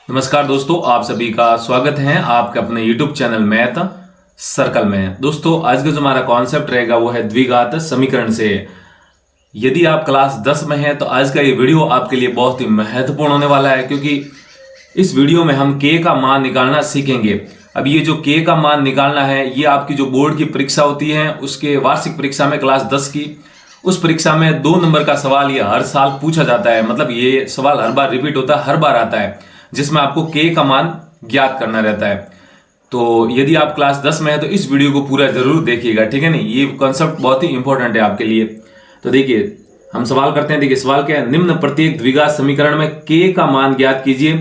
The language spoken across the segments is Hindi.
नमस्कार दोस्तों, आप सभी का स्वागत है आपके अपने YouTube चैनल मैथ सर्कल में। दोस्तों, आज का जो हमारा कॉन्सेप्ट रहेगा वो है द्विघात समीकरण से। यदि आप क्लास 10 में हैं तो आज का ये वीडियो आपके लिए बहुत ही महत्वपूर्ण होने वाला है, क्योंकि इस वीडियो में हम k का मान निकालना सीखेंगे। अब ये जो k का मान निकालना है, ये आपकी जो बोर्ड की परीक्षा होती है उसके वार्षिक परीक्षा में क्लास 10 की, उस परीक्षा में 2 नंबर का सवाल ये हर साल पूछा जाता है। मतलब ये सवाल हर बार रिपीट होता है, हर बार आता है, जिसमें आपको k का मान ज्ञात करना रहता है। तो यदि आप क्लास 10 में है तो इस वीडियो को पूरा जरूर देखिएगा, ठीक है नहीं। ये कॉन्सेप्ट बहुत ही इंपॉर्टेंट है आपके लिए। तो देखिए, हम सवाल करते हैं। देखिए सवाल क्या है, निम्न प्रत्येक द्विघात समीकरण में k का मान ज्ञात कीजिए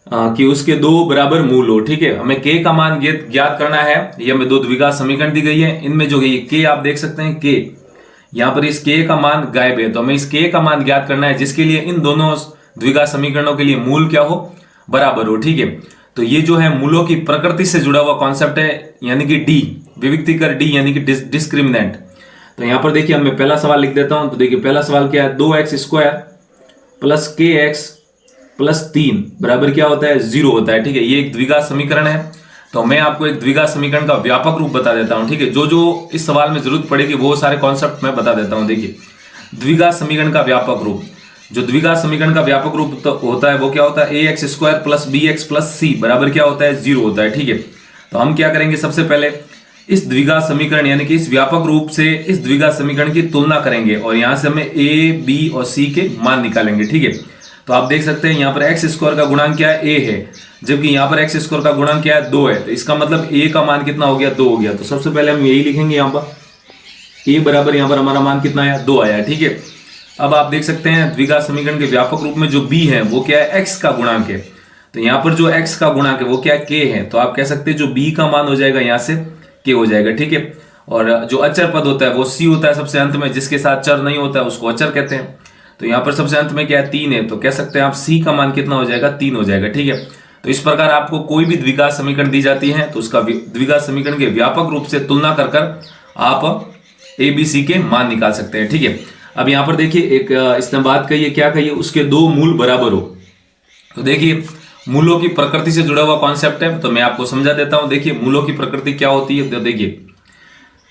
कि उसके 2 बराबर मूल हो। ठीक है, हमें k का मान ज्ञात करना है। ये हमें 2 द्विघात समीकरण दी गई है, इनमें जो है k आप देख सकते हैं, k यहाँ पर इस k का मान गायब है, तो हमें इस k का मान ज्ञात करना है, जिसके लिए इन दोनों द्विघात समीकरणों के लिए मूल क्या हो, बराबर हो। ठीक है, तो ये जो है मूलों की प्रकृति से जुड़ा हुआ कॉन्सेप्ट है, यानी कि डी विविक्तिकर, डी यानी कि डिस्क्रिमिनेंट। तो यहां पर देखिए, मैं पहला सवाल लिख देता हूं। तो देखिए पहला सवाल क्या है, 2x² प्लस kx प्लस 3 बराबर क्या होता है, 0 होता है। ठीक है, ये एक द्विघात समीकरण है। तो मैं आपको एक द्विघात समीकरण का व्यापक रूप बता देता हूं। ठीक है, जो जो इस सवाल में जरूरत पड़ेगी वो सारे कॉन्सेप्ट मैं बता देता हूं। देखिए, द्विघात समीकरण का व्यापक रूप, जो द्विघात समीकरण का व्यापक रूप तो होता है वो क्या होता है, ax² plus bx plus c बराबर क्या होता है, 0 होता है। ठीक है, तो हम क्या करेंगे, सबसे पहले इस द्विघात समीकरण यानी कि इस व्यापक रूप से इस द्विघात समीकरण की तुलना करेंगे और यहां से हमें a, b और c के मान निकालेंगे। ठीक है, तो आप देख सकते हैं यहाँ पर x² का गुणांक क्या है, a है, जबकि यहाँ पर x² का गुणांक क्या है, 2 है। तो इसका मतलब a का मान कितना हो गया, 2 हो गया। तो सबसे पहले हम यही लिखेंगे, यहाँ पर a बराबर, यहाँ पर हमारा मान कितना आया, 2 आया। ठीक है, अब आप देख सकते हैं द्विघात समीकरण के व्यापक रूप में जो b है वो क्या है, x का गुणांक है। तो यहाँ पर जो x का गुणांक है वो क्या है, k है। तो आप कह सकते हैं जो b का मान हो जाएगा यहाँ से k हो जाएगा। ठीक है, और जो अचर पद होता है वो c होता है सबसे अंत में, जिसके साथ चर नहीं होता है उसको अचर कहते हैं। तो यहाँ पर सबसे अंत में क्या है, 3 है, तो कह सकते हैं आप c का मान कितना हो जाएगा, 3 हो जाएगा। ठीक है, तो इस प्रकार आपको कोई भी द्विघात समीकरण दी जाती है तो उसका द्विघात समीकरण के व्यापक रूप से तुलना कर आप a b c के मान निकाल सकते हैं। ठीक है, अब यहां पर देखिए एक इसने बात कही है, क्या कही है, उसके 2 मूल बराबर हो। तो देखिए मूलों की प्रकृति से जुड़ा हुआ कॉन्सेप्ट है, तो मैं आपको समझा देता हूं। देखिए मूलों की प्रकृति क्या होती है, तो देखिए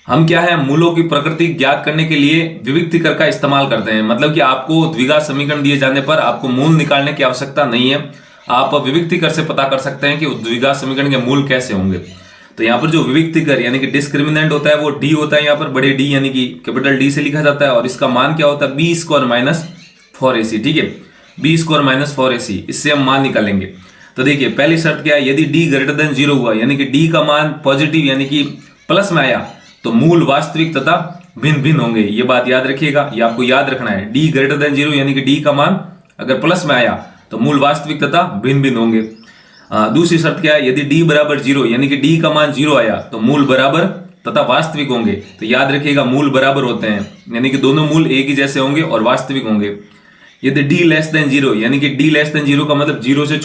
हम क्या है, मूलों की प्रकृति ज्ञात करने के लिए विविक्तिकर का इस्तेमाल करते हैं। मतलब कि आपको द्विघात समीकरण दिए जाने पर आपको मूल निकालने की आवश्यकता नहीं है, आप विविक्तिकर से पता कर सकते हैं कि द्विघात समीकरण के मूल कैसे होंगे। तो यहाँ पर जो विविक्तिकर यानी कि डिस्क्रिमिनेंट होता है वो डी होता है, यहाँ पर बड़े डी यानी कि कैपिटल डी से लिखा जाता है, और इसका मान क्या होता है, b² माइनस 4ac। ठीक है, b² माइनस 4ac, इससे हम मान निकालेंगे। तो देखिए पहली शर्त क्या है, यदि d ग्रेटर देन 0 हुआ यानी कि d का मान पॉजिटिव यानी कि प्लस में आया तो मूल वास्तविक तथा भिन्न भिन्न होंगे। ये बात याद रखिएगा, ये आपको याद रखना है। d ग्रेटर देन 0 यानी कि d का मान अगर प्लस में आया तो मूल वास्तविक तथा भिन्न भिन्न होंगे। दूसरी शर्त क्या है, यदि d बराबर 0 यानी कि d का मान 0 आया तो मूल बराबर तथा वास्तविक होंगे। तो याद रखिएगा मूल बराबर होते हैं, यानी कि दोनों मूल एक ही जैसे होंगे और वास्तविक होंगे। यदि d लेस देन 0 यानी कि d लेस देन 0 का मतलब 0 से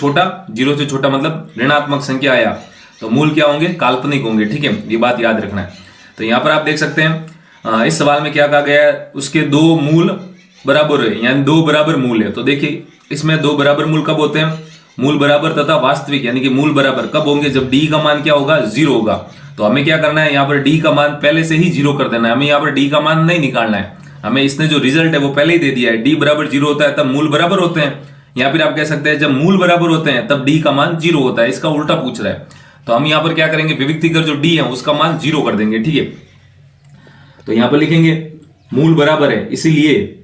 छोटा मतलब ऋणात्मक संख्या आया तो मूल क्या होंगे, काल्पनिक होंगे। ठीक है, ये बात याद रखना है। तो यहाँ पर आप देख सकते हैं इस सवाल में क्या कहा गया है, उसके 2 मूल बराबर है, यानी 2 बराबर मूल है। तो देखिए इसमें 2 बराबर मूल कब होते हैं, मूल बराबर तथा वास्तविक यानी कि मूल बराबर कब होंगे, जब d का मान क्या होगा, 0 होगा। तो हमें क्या करना है, यहाँ पर d का मान पहले से ही 0 कर देना है, हमें यहाँ पर d का मान नहीं निकालना है। हमें इसने जो रिजल्ट है वो पहले ही दे दिया है, d बराबर 0 होता है तब मूल बराबर होते हैं, या फिर आप कह सकते हैं जब मूल बराबर होते हैं तब d का मान 0 होता है। इसका उल्टा पूछ रहा है, तो हम यहाँ पर क्या करेंगे, विविक्तिकर जो d है उसका मान 0 कर देंगे। ठीक है, तो यहाँ पर लिखेंगे मूल बराबर है, इसीलिए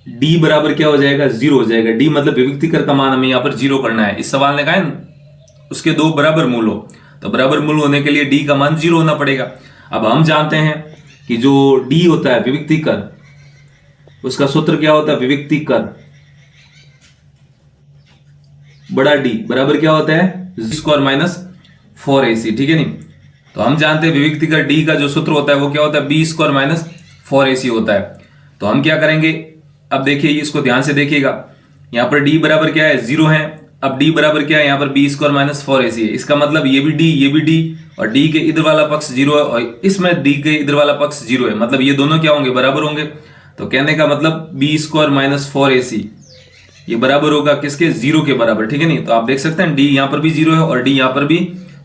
d बराबर क्या हो जाएगा, 0 हो जाएगा। d मतलब विविक्तिकर का मान हमें यहाँ पर 0 करना है। इस सवाल ने कहा है उसके 2 बराबर मूल हो, तो बराबर मूल होने के लिए d का मान 0 होना पड़ेगा। अब हम जानते हैं कि जो d होता है विविक्तिकर, उसका सूत्र क्या होता है, विविक्तिकर बड़ा D बराबर क्या होता है, g² माइनस 4ac। ठीक है नहीं, तो हम जानते हैं विविक्तिकर d का जो सूत्र होता है वो क्या होता है, b² माइनस 4ac होता है। तो हम क्या करेंगे, अब देखिए इसको ध्यान से देखिएगा, यहाँ पर d बराबर क्या है, 0 है। अब d बराबर क्या है, यहाँ पर b² माइनस 4ac है। इसका मतलब ये भी d और d के इधर वाला पक्ष 0 है और इसमें d के इधर वाला पक्ष 0 है, मतलब ये दोनों क्या होंगे, बराबर होंगे। तो कहने का मतलब b² माइनस 4ac ये बराबर होगा किसके, 0 के बराबर, ठीक है नहीं। तो आप देख सकते हैं डी यहाँ पर भी 0 है और डी यहाँ पर भी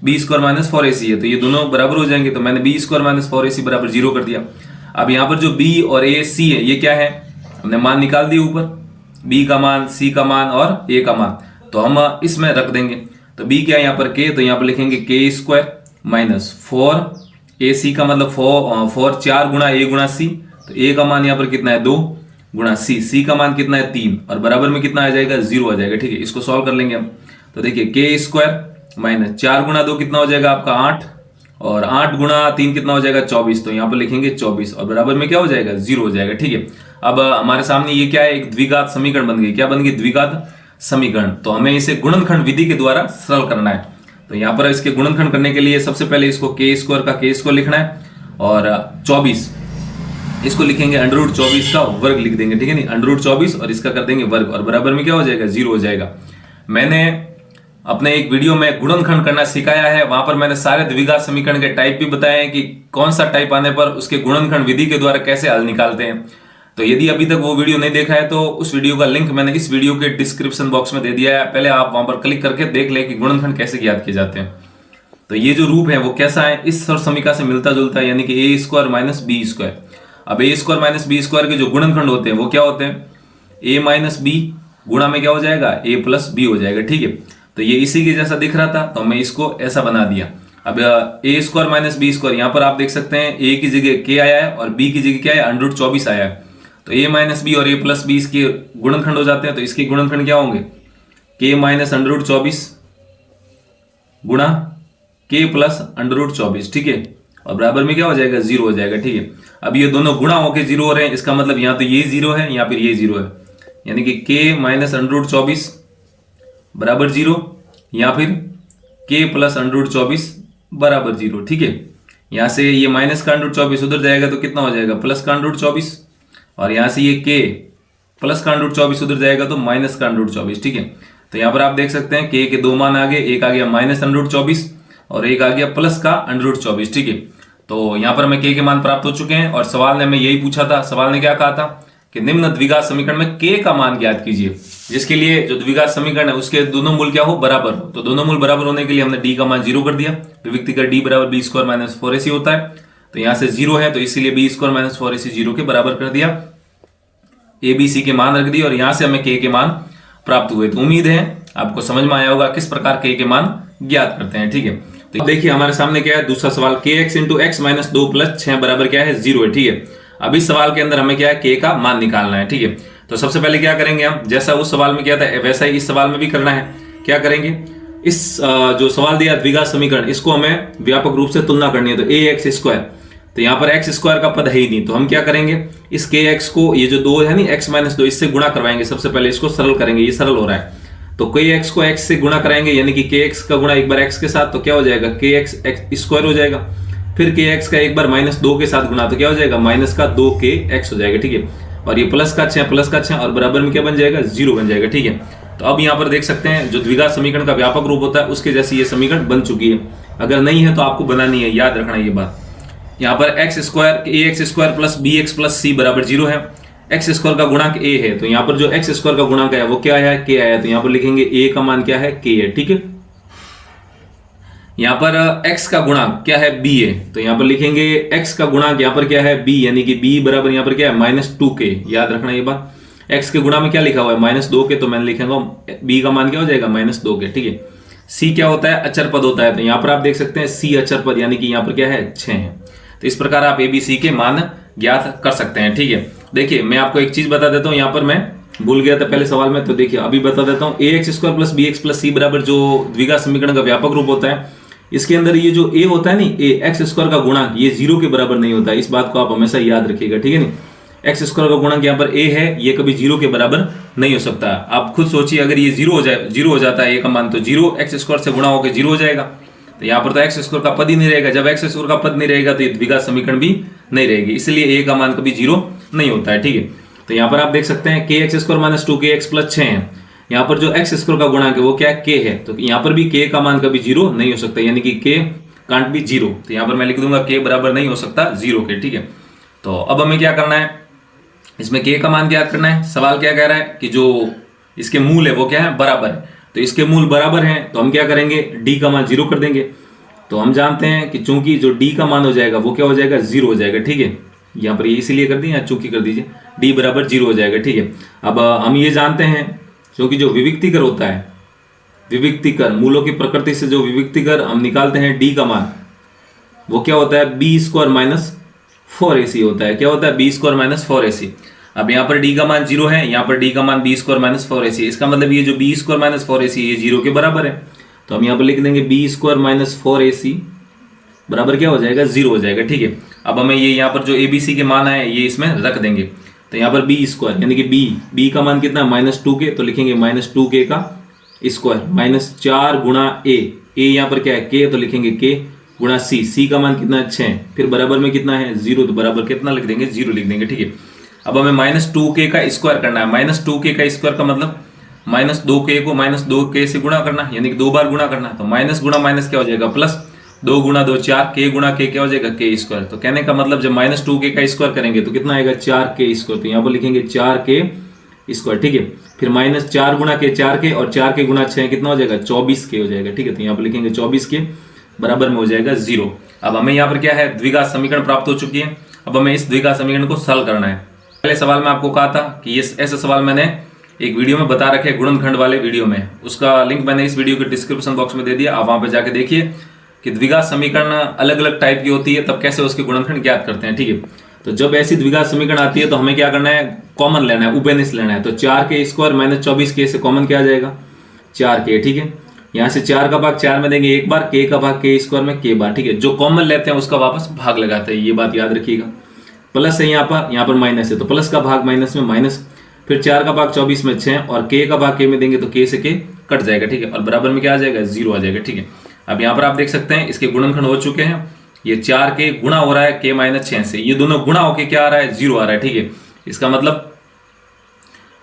बी स्क्वायर माइनस 4ac है, तो ये दोनों बराबर हो जाएंगे। तो मैंने बी स्क्वायर माइनस 4ac बराबर 0 कर दिया। अब यहाँ पर जो बी और ए सी है ये क्या है, हमने मान निकाल दिए ऊपर, बी का मान, सी का मान और ए का मान, तो हम इसमें रख देंगे। तो बी क्या है यहाँ पर के, तो यहाँ पर लिखेंगे के स्क्वायर माइनस 4ac का मतलब 4 4 गुणा ए गुणा सी, तो ए का मान यहाँ पर कितना है 2 गुणा सी का मान कितना है 3 और बराबर में कितना आ जाएगा 0 आ जाएगा, ठीक है। इसको सॉल्व कर लेंगे हम। तो देखिए के स्क्वायर माइनस 4 गुणा 2 कितना हो जाएगा आपका 8 और 8 गुणा 3 कितना हो जाएगा 24, तो यहाँ पर लिखेंगे 24 और बराबर में क्या हो जाएगा 0 हो जाएगा, ठीक है। अब हमारे सामने ये क्या है, एक द्विघात समीकरण बन गई। क्या बन गई, द्विघात समीकरण। तो हमें इसे गुणनखंड विधि के द्वारा सरल करना है। तो यहाँ पर इसके गुणनखंड करने के लिए सबसे पहले इसको के स्क्वायर का के स्क्वायर लिखना है और 24 इसको लिखेंगे अंडर रूट 24 का वर्ग लिख देंगे, ठीक है नहीं, अंडर रूट 24 और इसका कर देंगे वर्ग और बराबर में क्या हो जाएगा 0 हो जाएगा। मैंने अपने एक वीडियो में गुणनखंड करना सिखाया है, वहां पर मैंने सारे द्विघात समीकरण के टाइप भी बताए हैं कि कौन सा टाइप आने पर उसके गुणनखंड विधि के द्वारा कैसे हल निकालते हैं। तो यदि अभी तक वो वीडियो नहीं देखा है तो उस वीडियो का लिंक मैंने इस वीडियो के डिस्क्रिप्शन बॉक्स में दे दिया है, पहले आप वहां पर क्लिक करके देख ले कि गुणनखंड कैसे ज्ञात किए जाते हैं। तो ये जो रूप है वो कैसा है, इस समीकरण से मिलता जुलता है, यानी कि ए स्क्वायर माइनस बी स्क्वायर। अब ए स्क्वायर माइनस बी स्क्वायर के जो गुणनखंड होते हैं वो क्या होते हैं, ए माइनस बी गुणा में क्या हो जाएगा ए प्लस बी हो जाएगा, ठीक है। तो ये इसी के जैसा दिख रहा था तो मैं इसको ऐसा बना दिया। अब ए स्क्वायर माइनस बी स्क्वायर, यहाँ पर आप देख सकते हैं ए की जगह के आया है और बी की जगह क्या है अंडर रूट 24 आया है। तो ए माइनस बी और ए प्लस बी इसके गुणनखंड हो जाते हैं। तो इसके गुणनखंड क्या होंगे, के माइनस अंडर रूट 24 गुणा के प्लस अंडर रूट 24, ठीक है, और बराबर में क्या हो जाएगा 0 हो जाएगा, ठीक है। अब ये दोनों गुणा होके 0 हो रहे हैं, इसका मतलब यहाँ तो ये 0 है या फिर ये 0 है, यानी कि के माइनस अंडर रूट 24 बराबर 0 या फिर के प्लस अंडर रूट 24 बराबर 0, ठीक है। यहाँ से ये माइनस का अंडर रूट 24 उधर जाएगा तो कितना हो जाएगा प्लस का अंडर रूट 24 और यहाँ से ये के प्लस का अंडर रूट 24 उधर जाएगा तो माइनस का अंडर रूट 24, ठीक है। तो यहाँ पर आप देख सकते हैं के दो मान आ गए, एक आ गया माइनस अंडर रूट 24 और एक आ गया प्लस का अंडर रूट 24, ठीक है। तो यहाँ पर हमें के मान प्राप्त हो चुके हैं और सवाल ने हमें यही पूछा था। सवाल ने क्या कहा था कि निम्न द्विघात समीकरण में के का मान ज्ञात कीजिए, जिसके लिए जो द्विघात समीकरण है उसके दोनों मूल क्या हो बराबर हो। तो दोनों मूल बराबर होने के लिए हमने डी का मान 0 कर दिया, तो विभक्ति का डी बराबर बी स्क्वायर माइनस 4ac होता है। तो यहाँ से 0 है तो इसीलिए बी स्क्वायर माइनस 4ac 0 के बराबर कर दिया, ए बी सी के मान रख दिए और यहाँ से हमें के मान प्राप्त हुए। तो उम्मीद है आपको समझ में आया होगा किस प्रकार के मान ज्ञात करते हैं, ठीक है। तो देखिए हमारे सामने क्या है दूसरा सवाल, के x into x minus 2 plus 6 बराबर क्या है 0 है, ठीक है। अब इस सवाल के अंदर हमें क्या है के का मान निकालना है, ठीक है। तो सबसे पहले क्या करेंगे हम, जैसा उस सवाल में किया था वैसा ही इस सवाल में भी करना है। क्या करेंगे, इस जो सवाल दिया द्विघात समीकरण इसको हमें व्यापक रूप से तुलना करनी है। तो ए एक्स स्क्वायर, तो यहाँ पर एक्स स्क्वायर का पद है ही नहीं, तो हम क्या करेंगे इस के एक्स को, ये जो 2 है नहीं एक्स माइनस 2, इससे गुणा करवाएंगे। सबसे पहले इसको सरल करेंगे, ये सरल हो रहा है। तो के एक्स को एक्स से गुणा कराएंगे, यानी कि के एक्स का गुणा एक बार एक्स के साथ तो क्या हो जाएगा के एक्स स्क्वायर हो जाएगा। फिर के एक्स का एक बार माइनस 2 के साथ गुणा तो क्या हो जाएगा माइनस का 2 के एक्स हो जाएगा, ठीक है। और ये प्लस का 6 और बराबर में क्या बन जाएगा 0 बन जाएगा, ठीक है। तो अब यहाँ पर देख सकते हैं जो द्विघात समीकरण का व्यापक रूप होता है उसके जैसी ये समीकरण बन चुकी है। अगर नहीं है तो आपको बनानी है, याद रखना ये बात। यहाँ पर X square A X square plus B X plus C बराबर 0 है। एक्स स्क्वायर का गुणांक ए है, तो यहाँ पर जो एक्स स्क्वायर का गुणांक है वो क्या है के आया, तो यहाँ पर लिखेंगे ए का मान क्या है के है, ठीक है। यहाँ पर x का गुणांक क्या है b है, तो यहाँ पर लिखेंगे x का गुणांक यहाँ पर क्या है b, यानी कि b बराबर यहाँ पर क्या है -2k। याद रखना ये बात, x के गुणा में क्या लिखा हुआ है -2k, तो मैंने लिखेगा b का मान क्या हो जाएगा -2k, ठीक है। c क्या होता है अचर पद होता है, तो यहाँ पर आप देख सकते हैं c अचर पद, यानी कि यहाँ पर क्या है 6 है। तो इस प्रकार आप a b c के मान ज्ञात कर सकते हैं, ठीक है। देखिए मैं आपको एक चीज बता देता हूँ, यहाँ पर मैं भूल गया था पहले सवाल में, तो देखिए अभी बता देता हूँ। A X square plus B X plus C बराबर जो द्विघात समीकरण का व्यापक रूप होता है, इसके अंदर ये जो a होता है नहीं, ए एक्स स्क्वायर का गुणांक ये 0 के बराबर नहीं होता है। इस बात को आप हमेशा याद रखिएगा, ठीक है नहीं। एक्स स्क्वायर का गुणांक यहाँ पर a है, ये कभी 0 के बराबर नहीं हो सकता। आप खुद सोचिए अगर ये 0 हो जाता है a का मान, तो 0 एक्स स्क्वायर से गुणा होकर 0 हो जाएगा। तो यहाँ पर तो एक्स स्क्वायर का पद ही नहीं रहेगा। जब एक्स स्क्वायर का पद नहीं रहेगा तो ये द्विघात समीकरण भी नहीं रहेगी, इसलिए a का मान कभी 0 नहीं होता है, ठीक है। तो यहाँ पर आप देख सकते हैं के एक्स स्क्वायर माइनस 2 के एक्स प्लस 6 है। यहाँ पर जो एक्स स्क्वायर का गुणांक है वो क्या है के है, तो यहाँ पर भी के का मान कभी 0 नहीं हो सकता, यानी कि के कांट बी 0। तो यहाँ पर मैं लिख दूंगा के बराबर नहीं हो सकता 0 के, ठीक है। तो अब हमें क्या करना है, इसमें के का मान ज्ञात करना है। सवाल क्या कह रहा है कि जो इसके मूल है वो क्या है, बराबर है। तो इसके मूल बराबर हैं तो हम क्या करेंगे, डी का मान 0 कर देंगे। तो हम जानते हैं कि चूंकि जो डी का मान हो जाएगा वो क्या हो जाएगा, 0 हो जाएगा। ठीक है, यहाँ पर ये इसीलिए कर दी या चूंकि कर दीजिए, डी बराबर 0 हो जाएगा। ठीक है, अब हम ये जानते हैं क्योंकि जो विविक्तिकर होता है, विविक्तिकर मूलों की प्रकृति से जो विविक्तिकर हम निकालते हैं डी का मान, वो क्या होता है, बी स्क्वायर माइनस 4ac होता है। क्या होता है, बी स्क्वायर माइनस 4ac। अब यहाँ पर डी का मान 0 है, यहाँ पर डी का मान बी स्क्वायर माइनस 4ac। इसका मतलब ये जो बी स्क्वायर माइनस 4ac ये 0 के बराबर है। तो हम यहाँ पर लिख देंगे बी स्क्वायर माइनस 4ac बराबर क्या हो जाएगा, 0 हो जाएगा। ठीक है, अब हमें ये यहाँ पर जो abc के मान है ये इसमें रख देंगे। तो यहाँ पर बी स्क्वायर यानी कि बी का मान कितना, -2k, तो लिखेंगे -2k का स्क्वायर माइनस 4 गुणा ए यहाँ पर क्या है k, तो लिखेंगे k गुणा c का मान कितना है 6, फिर बराबर में कितना है 0, तो बराबर कितना लिख देंगे, 0 लिख देंगे। ठीक है, अब हमें -2k का स्क्वायर करना है। -2k का स्क्वायर का मतलब -2k को -2k से गुणा करना, यानी कि 2 बार गुणा करना। तो माइनस गुणा माइनस क्या हो जाएगा, प्लस, 2 गुणा 2 4, k गुणा k क्या हो जाएगा, k स्क्वायर। तो कहने का मतलब जब -2k का स्क्वायर करेंगे तो कितना आएगा, 4k स्क्वायर। तो यहाँ पर लिखेंगे 4k स्क्वायर। ठीक है, फिर -4 गुणा k 4k और 4k गुणा 6 कितना हो जाएगा, 24k हो जाएगा। ठीक है, तो यहाँ पर लिखेंगे 24k बराबर में हो जाएगा 0। अब हमें यहाँ पर क्या है, द्विघात समीकरण प्राप्त हो चुकी है। अब हमें इस द्विघात समीकरण को हल करना है। पहले सवाल में आपको कहा था कि ये ऐसा सवाल मैंने एक वीडियो में बता रखे, गुणनखंड वाले वीडियो में, उसका लिंक मैंने इस वीडियो के डिस्क्रिप्शन बॉक्स में दे दिया। आप वहां पे जाके देखिए कि द्विघात समीकरण अलग अलग टाइप की होती है, तब कैसे उसके गुणनखंड ज्ञात करते हैं। ठीक है, तो जब ऐसी द्विघात समीकरण आती है तो हमें क्या करना है, कॉमन लेना है, उपेनिश लेना है। तो 4k स्क्वायर माइनस 24k से कॉमन क्या आ जाएगा, 4k। ठीक है, यहाँ से 4 का भाग 4 में देंगे एक बार, k का भाग k स्क्वायर में k बार। ठीक है, जो कॉमन लेते हैं उसका वापस भाग लगाते हैं, ये बात याद रखिएगा। प्लस है यहाँ पर माइनस है, तो प्लस का भाग माइनस में माइनस, फिर 4 का भाग 24 में 6 और k का भाग k में देंगे तो k से k कट जाएगा। ठीक है, और बराबर में क्या आ जाएगा, 0 आ जाएगा। ठीक है, अब यहाँ पर आप देख सकते हैं इसके गुणनखंड हो चुके हैं। ये 4k गुणा हो रहा है k माइनस 6 से, ये दोनों गुणा होके क्या आ रहा है, 0 आ रहा है। ठीक है, इसका मतलब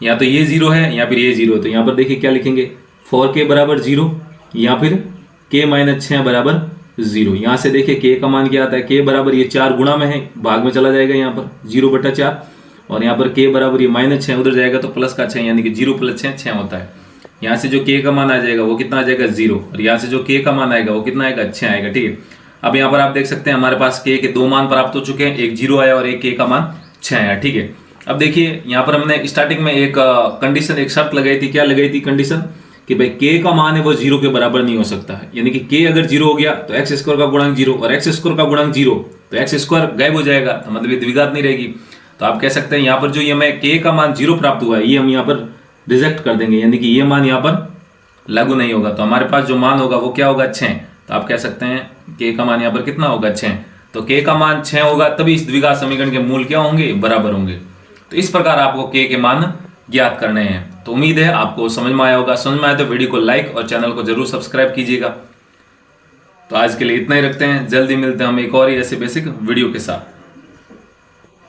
या तो ये 0 है या फिर ये 0 है। तो यहाँ पर देखिए क्या लिखेंगे, 4k बराबर 0 या फिर k माइनस 6 बराबर 0। यहाँ से देखिए k का मान क्या आता है, k बराबर ये 4 गुणा में है, भाग में चला जाएगा यहाँ पर 0/4, और यहाँ पर k बराबर ये -6 उधर जाएगा तो प्लस का 6, यानी कि 0 + 6 6 होता है। यहाँ से जो k का मान आ जाएगा वो कितना आ जाएगा, 0, और यहाँ से जो k का मान आएगा वो कितना आएगा, 6 आएगा। ठीक है, अब यहाँ पर आप देख सकते हैं हमारे पास k के 2 मान प्राप्त हो चुके हैं, एक 0 आया और एक k का मान 6 आया। ठीक है, अब देखिए यहाँ पर हमने स्टार्टिंग में एक कंडीशन, एक शर्त लगाई थी। क्या लगाई थी कंडीशन, कि भाई k का मान है वो 0 के बराबर नहीं हो सकता है, यानी कि k अगर 0 हो गया तो x स्क्वायर का गुणांक 0 और x स्क्वायर का गुणांक 0, तो x स्क्वायर गायब हो जाएगा, तो मतलब ये द्विघात नहीं रहेगी। तो आप कह सकते हैं यहाँ पर जो ये हमें k का मान 0 प्राप्त हुआ है ये हम यहाँ पर रिजेक्ट कर देंगे, यानी कि ये मान यहाँ पर लागू नहीं होगा। तो हमारे पास जो मान होगा वो क्या होगा, 6। तो आप कह सकते हैं k का मान यहाँ पर कितना होगा, 6। तो k का मान 6 होगा तभी इस द्विघात समीकरण के मूल क्या होंगे, बराबर होंगे। तो इस प्रकार आपको k के मान ज्ञात करने हैं। तो उम्मीद है आपको समझ में आया होगा। समझ में आया तो वीडियो को लाइक और चैनल को जरूर सब्सक्राइब कीजिएगा। तो आज के लिए इतना ही रखते हैं, जल्दी मिलते हैं हम एक और ही ऐसे बेसिक वीडियो के साथ।